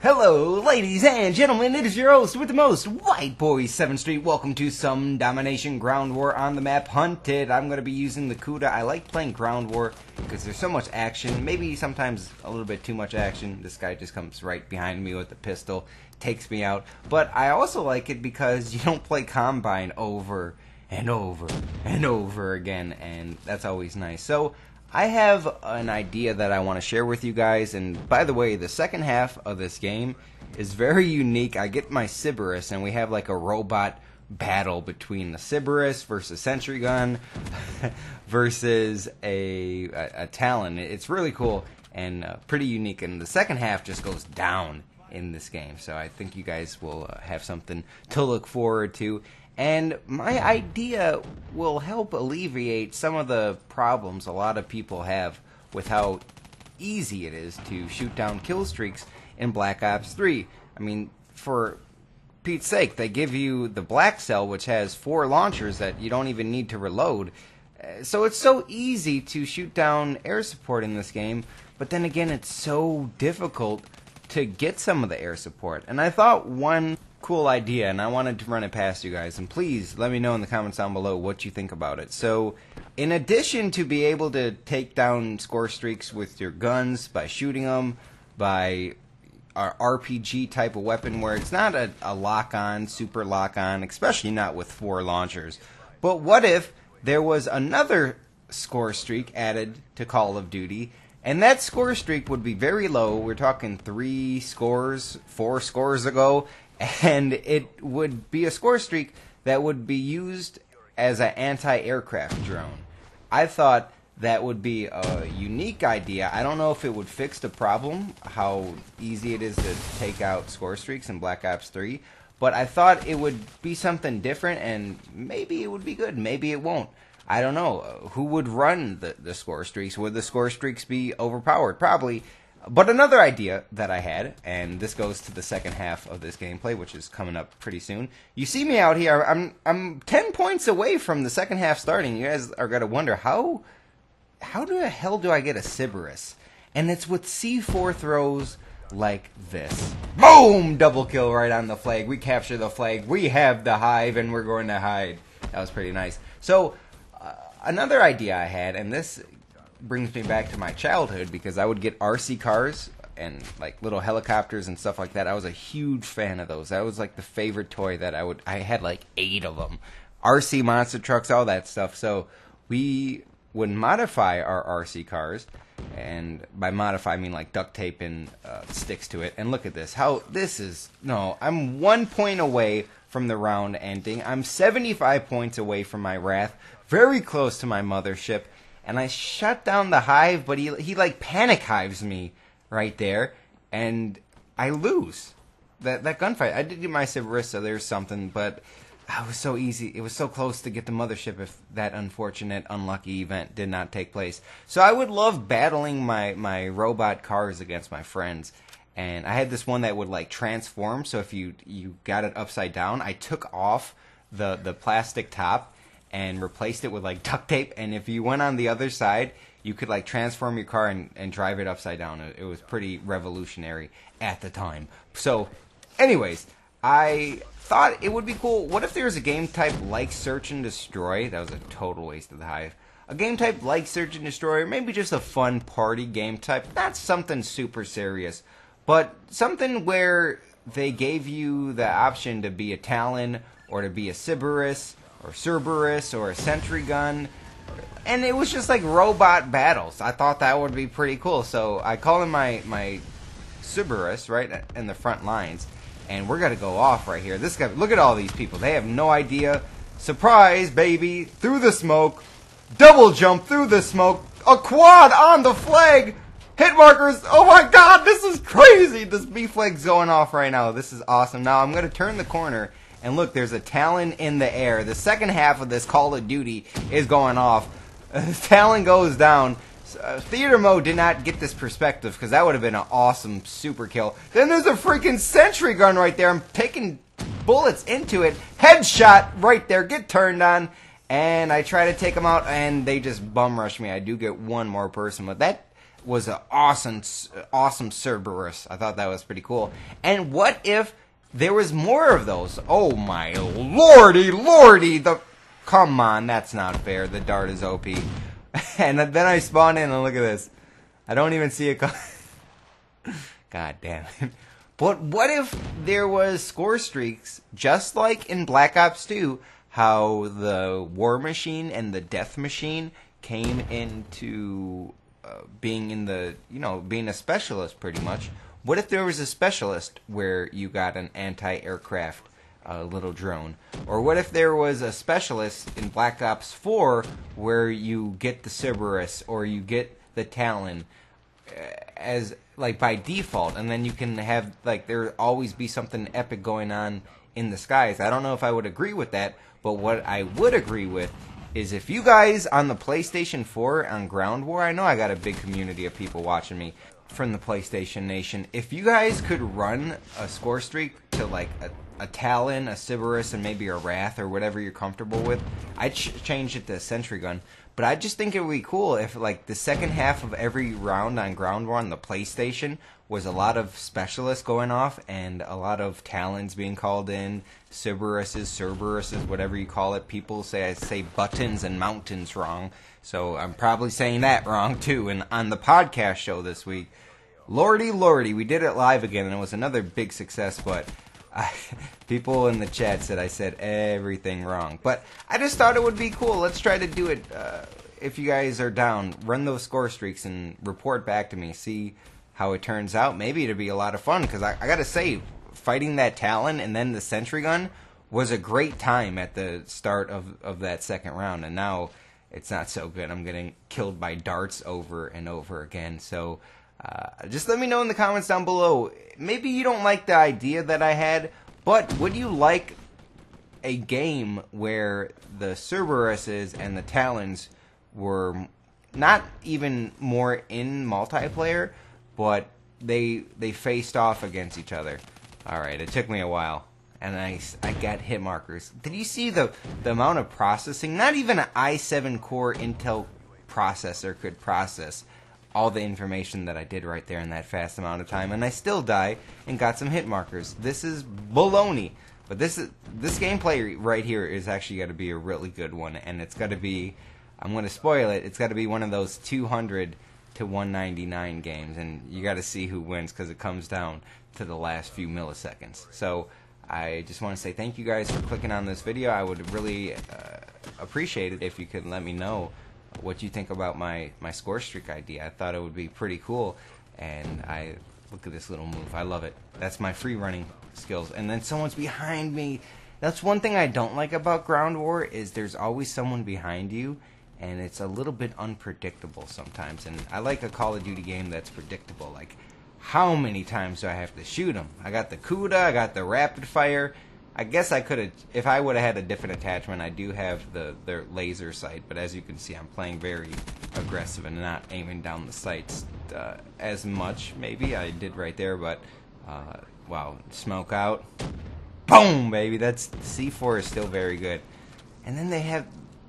Hello, ladies and gentlemen, it is your host with the most, White Boy 7th Street. Welcome to some domination ground war on the map Hunted. I'm going to be using the Kuda. I like playing ground war because there's so much action, maybe sometimes a little bit too much action. This guy just comes right behind me with a pistol, takes me out. But I also like it because you don't play Combine over and over and over again, and that's always nice. So I have an idea that I want to share with you guys, and by the way, the second half of this game is very unique. I get my Sybaris, and we have like a robot battle between the Sybaris versus Sentry Gun versus a Talon. It's really cool and pretty unique, and the second half just goes down in this game, so I think you guys will have something to look forward to. And my idea will help alleviate some of the problems a lot of people have with how easy it is to shoot down kill streaks in Black Ops 3. I mean, for Pete's sake, they give you the Black Cell, which has 4 launchers that you don't even need to reload. So it's so easy to shoot down air support in this game, but then again, it's so difficult to get some of the air support. And I thought one cool idea, and I wanted to run it past you guys, and please let me know in the comments down below what you think about it. So in addition to be able to take down score streaks with your guns by shooting them, by our RPG type of weapon where it's not a lock-on, super lock-on, especially not with 4 launchers, but what if there was another score streak added to Call of Duty, and that score streak would be very low. We're talking 3 scores, 4 scores ago, and it would be a score streak that would be used as an anti-aircraft drone. I thought that would be a unique idea. I don't know if it would fix the problem, how easy it is to take out score streaks in Black Ops 3, but I thought it would be something different, and maybe it would be good, maybe it won't. I don't know. Who would run the score streaks? Would the score streaks be overpowered? Probably. But another idea that I had, and this goes to the second half of this gameplay, which is coming up pretty soon. You see me out here. I'm 10 points away from the second half starting. You guys are gonna wonder how the hell do I get a Sybaris? And it's with C4 throws like this. Boom! Double kill right on the flag. We capture the flag. We have the hive, and we're going to hide. That was pretty nice. So another idea I had, and this brings me back to my childhood because I would get RC cars and like little helicopters and stuff like that. I was a huge fan of those. That was like the favorite toy that I had like 8 of them. RC monster trucks, all that stuff. So we would modify our RC cars, and by modify I mean like duct tape and sticks to it. And look at this. I'm 1 point away from the round ending. I'm 75 points away from my Wrath, very close to my mothership. And I shut down the hive, but he like panic hives me right there, and I lose that gunfight. I did get my Sybaris, so there's something, but it was so easy. It was so close to get the mothership if that unfortunate, unlucky event did not take place. So I would love battling my robot cars against my friends. And I had this one that would like transform, so if you got it upside down, I took off the plastic top and replaced it with like duct tape, and if you went on the other side, you could like transform your car and drive it upside down. It was pretty revolutionary at the time. So anyways, I thought it would be cool. What if there was a game type like Search and Destroy? That was a total waste of the hive. A game type like Search and Destroy, or maybe just a fun party game type, not something super serious, but something where they gave you the option to be a Talon or to be a Sybaris or Cerberus or a Sentry Gun, and it was just like robot battles. I thought that would be pretty cool, so I call in my Cerberus right in the front lines, and we're gonna go off right here. This guy, look at all these people. They have no idea. Surprise, baby! Through the smoke, double jump through the smoke, a quad on the flag. Hit markers! Oh my god, this is crazy! This B flag's going off right now. This is awesome. Now I'm gonna turn the corner. And look, there's a Talon in the air. The second half of this Call of Duty is going off. Talon goes down. Theater mode did not get this perspective because that would have been an awesome super kill. Then there's a freaking Sentry Gun right there. I'm taking bullets into it. Headshot right there. Get turned on. And I try to take them out, and they just bum rush me. I do get one more person, but that was an awesome Cerberus. I thought that was pretty cool. And what if there was more of those? Oh my lordy! Come on, that's not fair. The dart is OP. And then I spawn in and look at this. I don't even see it. God damn it. But what if there was score streaks, just like in Black Ops 2, how the War Machine and the Death Machine came into being in the, being a specialist pretty much. What if there was a specialist where you got an anti-aircraft little drone? Or what if there was a specialist in Black Ops 4 where you get the Cerberus or you get the Talon as like by default, and then you can have like there always be something epic going on in the skies? I don't know if I would agree with that, but what I would agree with is if you guys on the PlayStation 4 on Ground War, I know I got a big community of people watching me from the PlayStation Nation. If you guys could run a score streak to like a Talon, a Cerberus, and maybe a Wrath or whatever you're comfortable with, I'd change it to a Sentry Gun. But I just think it would be cool if like the second half of every round on Ground War on the PlayStation was a lot of specialists going off and a lot of Talons being called in, Cerberuses, whatever you call it. People say I say buttons and mountains wrong, so I'm probably saying that wrong too. And on the podcast show this week, lordy, we did it live again, and it was another big success, but people in the chat said I said everything wrong. But I just thought it would be cool. Let's try to do it. If you guys are down, run those score streaks and report back to me. See how it turns out. Maybe it'd be a lot of fun, because I gotta say, fighting that Talon and then the Sentry Gun was a great time at the start of that second round. And now it's not so good. I'm getting killed by darts over and over again. So just let me know in the comments down below. Maybe you don't like the idea that I had, but would you like a game where the Cerberuses and the Talons were not even more in multiplayer, but they faced off against each other? Alright, it took me a while, and I got hit markers. Did you see the amount of processing? Not even an i7 core Intel processor could process all the information that I did right there in that fast amount of time, and I still die and got some hit markers. This is baloney. But this gameplay right here is actually got to be a really good one, and it's got to be, I'm going to spoil it, it's got to be one of those 200 to 199 games, and you got to see who wins, because it comes down to the last few milliseconds. So I just want to say thank you guys for clicking on this video. I would really appreciate it if you could let me know what you think about my score streak idea. I thought it would be pretty cool, and look at this little move. I love it. That's my free running skills. And then someone's behind me. That's one thing I don't like about Ground War, is there's always someone behind you, and it's a little bit unpredictable sometimes. And I like a Call of Duty game that's predictable. Like, how many times do I have to shoot them? I got the CUDA, I got the rapid fire. I guess I could have, if I would have had a different attachment. I do have their laser sight, but as you can see, I'm playing very aggressive and not aiming down the sights as much. Maybe I did right there, but wow, smoke out, boom, baby. That's C4 is still very good. And then they have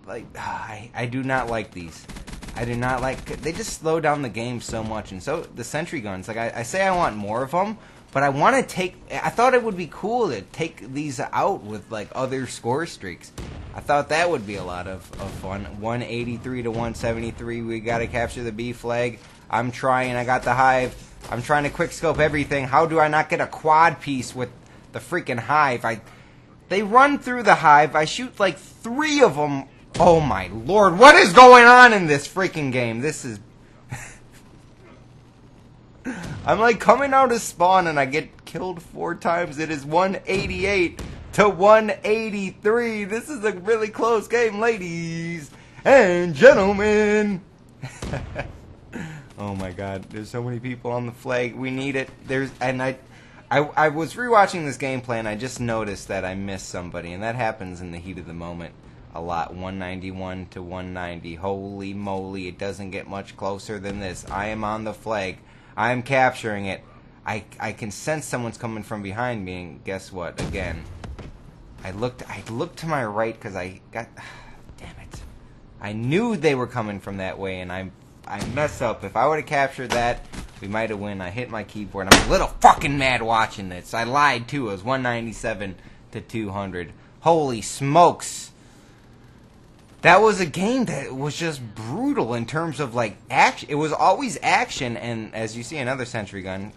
like I do not like these. I do not like. They just slow down the game so much, and so the Sentry Guns. Like I say, I want more of them. But I want to take, I thought it would be cool to take these out with like other score streaks. I thought that would be a lot of fun. 183 to 173, we got to capture the B flag. I'm trying, I got the Hive. I'm trying to quickscope everything. How do I not get a quad piece with the freaking Hive? They run through the Hive. I shoot like 3 of them. Oh my lord, what is going on in this freaking game? This is... I'm like coming out of spawn and I get killed 4 times. It is 188 to 183. This is a really close game, ladies and gentlemen. Oh my god, there's so many people on the flag. We need it. I was rewatching this gameplay and I just noticed that I missed somebody, and that happens in the heat of the moment a lot. 191 to 190. Holy moly, it doesn't get much closer than this. I am on the flag. I'm capturing it. I can sense someone's coming from behind me, and guess what? Again, I looked to my right because I got... Damn it. I knew they were coming from that way, and I I messed up. If I would have captured that, we might have won. I hit my keyboard. I'm a little fucking mad watching this. I lied too. It was 197 to 200. Holy smokes. That was a game that was just brutal in terms of like action. It was always action, and as you see another sentry gun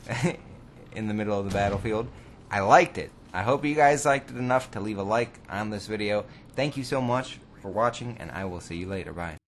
in the middle of the battlefield. I liked it. I hope you guys liked it enough to leave a like on this video. Thank you so much for watching, and I will see you later. Bye.